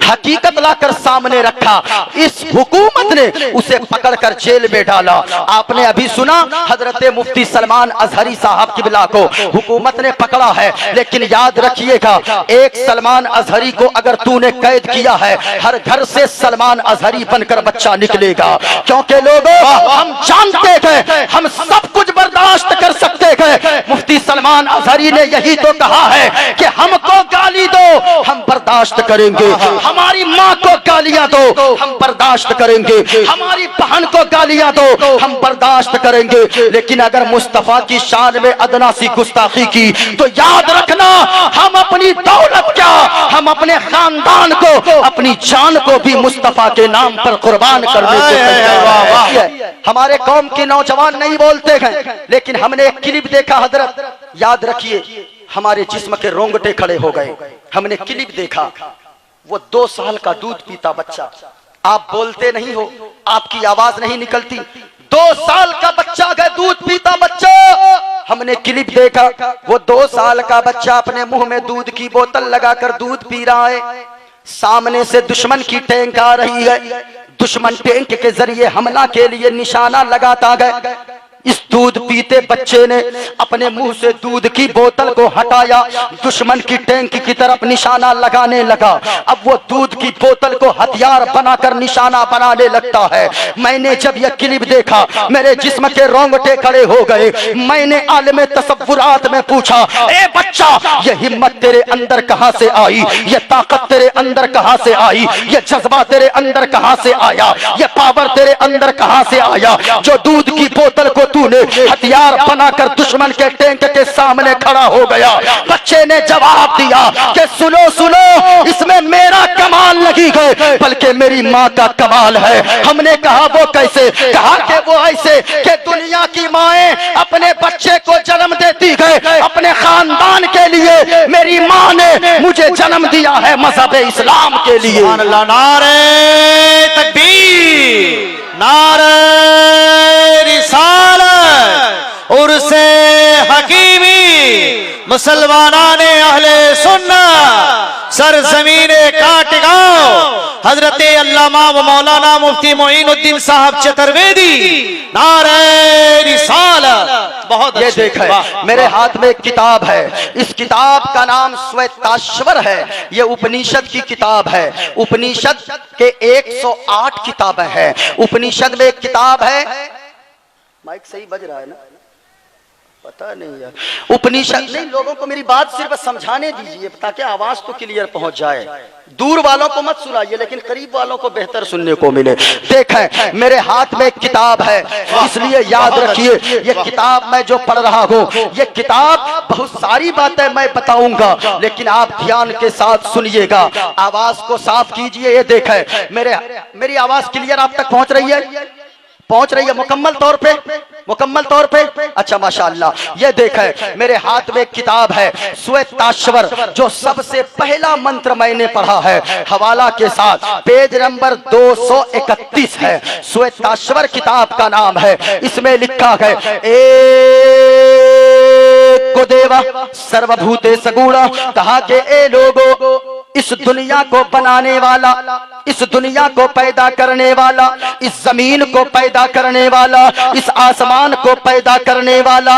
हकीकत लाकर सामने रखा, इस हुकूमत ने उसे पकड़कर जेल में डाला। आपने अभी सुना हजरत मुफ्ती सलमान अजहरी साहब किबला को हुकूमत ने पकड़ा है, लेकिन याद रखिएगा एक सलमान अजहरी को अगर तूने कैद किया है, हर घर से सलमान अजहरी बनकर बच्चा निकलेगा। क्योंकि लोगों हम जानते थे हम सब कुछ बर्दाश्त कर सकते थे, मुफ्ती सलमान अजहरी ने यही तो कहा है कि हमको गाली दो हम बर्दाश्त करेंगे, हमारी माँ को गालियां दो हम बर्दाश्त करेंगे, हमारी बहन को गालियां दो हम बर्दाश्त करेंगे, लेकिन अगर मुस्तफा की शान में अदना सी गुस्ताखी की तो याद रखना हम अपनी दौलत क्या, हम अपने खानदान को, अपनी जान को भी मुस्तफा के नाम पर कुर्बान करने को तैयार है। हमारे कौम के नौजवान नहीं बोलते हैं, लेकिन हमने एक क्लिप देखा हजरत, याद रखिए हमारे जिस्म के रोंगटे खड़े हो गए। हमने क्लिप देखा, वो 2 साल का दूध पीता बच्चा, आप बोलते नहीं हो, आपकी आवाज नहीं निकलती, 2 साल का बच्चा है, दूध पीता बच्चा। हमने क्लिप देखा, वो 2 साल का बच्चा अपने मुंह में दूध की बोतल लगाकर दूध पी रहा है, सामने से दुश्मन की टैंक आ रही है, दुश्मन टैंक के जरिए हमला के लिए निशाना लगाता गया। इस दूध पीते बच्चे ने अपने मुंह से दूध की बोतल को हटाया, दुश्मन की टैंक की तरफ निशाना लगाने लगा। अब वो दूध की बोतल को हथियार बनाकर निशाना बनाने लगता है। मैंने जब यह क्लिप देखा मेरे जिस्म के रोंगटे खड़े हो गए। मैंने आलिम तसव्वुरात में पूछा, ए बच्चा ये हिम्मत तेरे अंदर कहां से आई, ये ताकत तेरे अंदर कहां से आई, ये जज्बा तेरे अंदर कहां से आया, ये पावर तेरे अंदर कहां से आया जो दूध की बोतल को तूने हथियार बनाकर दुश्मन के टैंक के सामने खड़ा हो गया। बच्चे ने जवाब दिया कि सुनो सुनो, इसमें मेरा कमाल नहीं है बल्कि मेरी माँ का कमाल है। हमने कहा वो कैसे? कहा कि वो ऐसे कि दुनिया की माएं अपने बच्चे को जन्म देती है अपने खानदान के लिए, मेरी माँ ने मुझे जन्म दिया है मजहब इस्लाम के लिए। नारे तकबीर, नारे रिसालत, उर्से हकीमी, मुसलमानाने अहले सुन्नत, सरजमीने काटगांव, हजरत अल्लामा व मौलाना मुफ्ती मोइनुद्दीन साहब चतुर्वेदी, नारे रिसालत। बहुत ये देखें मेरे हाथ में एक किताब है, इस किताब का नाम श्वेताश्वर है। ये उपनिषद की किताब है। उपनिषद के 108 किताबें हैं। उपनिषद में एक किताब है, माइक सही बज रहा है ना? पता नहीं यार। उपनिषद नहीं, लोगों को मेरी बात सिर्फ समझाने दीजिए ताकि आवाज तो क्लियर पहुंच जाए। दूर वालों को मत सुनाइए लेकिन करीब वालों को बेहतर सुनने को मिले। देखें मेरे हाथ में एक किताब है, इसलिए याद रखिए ये किताब मैं जो पढ़ रहा हूँ, ये किताब बहुत सारी बातें मैं बताऊंगा लेकिन आप ध्यान के साथ सुनिएगा। आवाज को साफ कीजिए। ये देखें मेरी आवाज क्लियर आप तक पहुंच रही है? पहुंच रही है मुकम्मल तौर पे? मुकम्मल तौर पे? अच्छा माशाअल्लाह। ये देखें मेरे हाथ में एक किताब है श्वेताश्वर, जो सबसे पहला मंत्र मैंने पढ़ा है हवाला के साथ, पेज नंबर 231 है। श्वेताश्वर किताब का नाम है। इसमें लिखा है एक को देवा सर्वभूते सगुणा। कहा कि ए लोगों, इस दुनिया को बनाने वाला, इस दुनिया को पैदा करने वाला, इस जमीन को पैदा करने वाला, इस आसमान को पैदा करने वाला,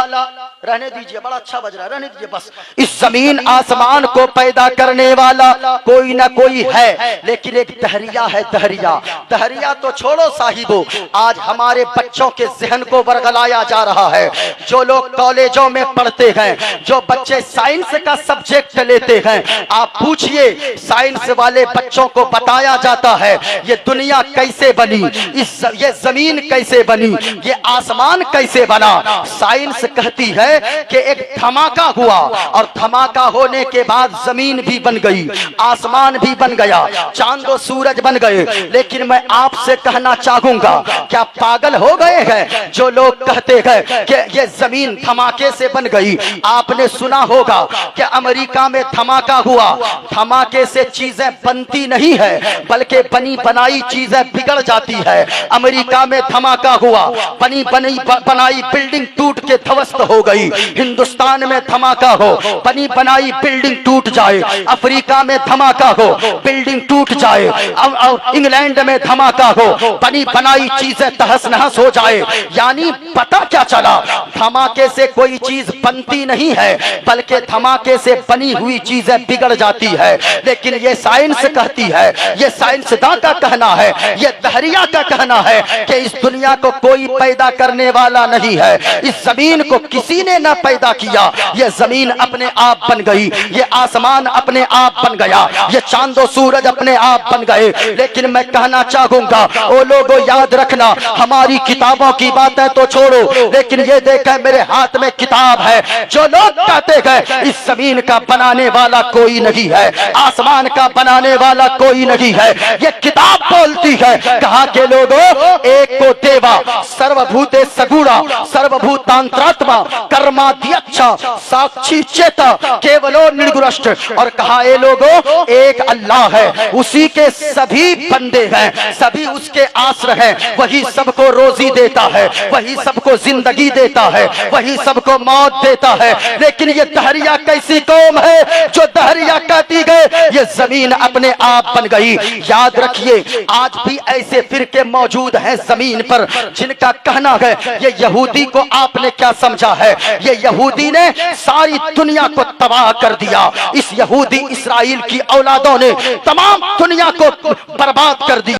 रहने दीजिए बड़ा अच्छा बज रहा है, रहने दीजिए बस। इस जमीन आसमान को पैदा करने वाला कोई ना कोई है, लेकिन एक दहरिया है। दहरिया दहरिया तो छोड़ो साहिबो, आज हमारे बच्चों के जहन को वर्गलाया जा रहा है। जो लोग कॉलेजों में पढ़ते हैं, जो बच्चे साइंस का सब्जेक्ट लेते हैं, आप पूछिए साइंस वाले बच्चों को बताया जाता है ये दुनिया कैसे बनी, ये जमीन कैसे बनी, ये आसमान कैसे बना। साइंस कहती है कि एक धमाका हुआ और धमाका होने के बाद जमीन भी बन गई, आसमान भी बन गया, चांद और सूरज बन गए। लेकिन मैं आपसे कहना चाहूंगा, क्या पागल हो गए हैं जो लोग कहते हैं कि ये जमीन धमाके से बन गई? आपने सुना होगा कि अमेरिका में धमाका हुआ। धमाके से चीजें बनती नहीं है बल्कि बनी बनाई चीजें बिगड़ जाती है। अमेरिका में धमाका हुआ, बनी बनाई बिल्डिंग टूट के ध्वस्त हो गई। हिंदुस्तान में धमाका हो, बनी बनाई बिल्डिंग टूट जाए, अफ्रीका में धमाका हो, बिल्डिंग टूट जाए, इंग्लैंड में धमाका हो, बनी बनाई चीजें तहस नहस हो जाए। यानी पता क्या चला, धमाके से कोई चीज बनती नहीं है, बल्कि धमाके से बनी हुई चीजें बिगड़ जाती है। लेकिन ये साइंस कहती है, ये साइंसदान का कहना है, ये दहरिया का कहना है कि इस दुनिया को कोई पैदा करने वाला नहीं है, इस जमीन को किसी ने न पैदा किया, ये जमीन अपने आप बन गई, ये आसमान अपने आप बन गया, ये चांदो सूरज अपने आप बन गए। लेकिन मैं कहना चाहूंगा, ओ लोगों याद रखना, हमारी किताबों की बातें तो छोड़ो, लेकिन ये देखा मेरे हाथ में किताब है। जो लोग कहते हैं इस जमीन का बनाने वाला कोई नहीं है, आसमान का बनाने वाला कोई नहीं है, ये किताब बोलती है, कहा के लोगों एक को देवा सर्वभूते सगुणा सर्वभूतांतरात्मा कर्माध्यक्षा साक्षी चेता केवलो निर्गुणश्च। और कहा ये लोगों एक अल्लाह है, उसी के सभी बंदे हैं, सभी उसके आश्रय हैं, वही सबको रोजी देता है, वही सबको जिंदगी देता है, वही सबको मौत देता है। लेकिन ये दहरिया कैसी कौम है जो दहरिया कहती गए ये जमीन अपने आप बन गई। याद रखिए, आज भी ऐसे फिरके मौजूद हैं जमीन पर जिनका कहना है ये यहूदी को आपने क्या समझा है, ये यहूदी ने सारी दुनिया को तबाह कर दिया, इस यहूदी इस्राइल की औलादों ने तमाम दुनिया को बर्बाद कर दिया।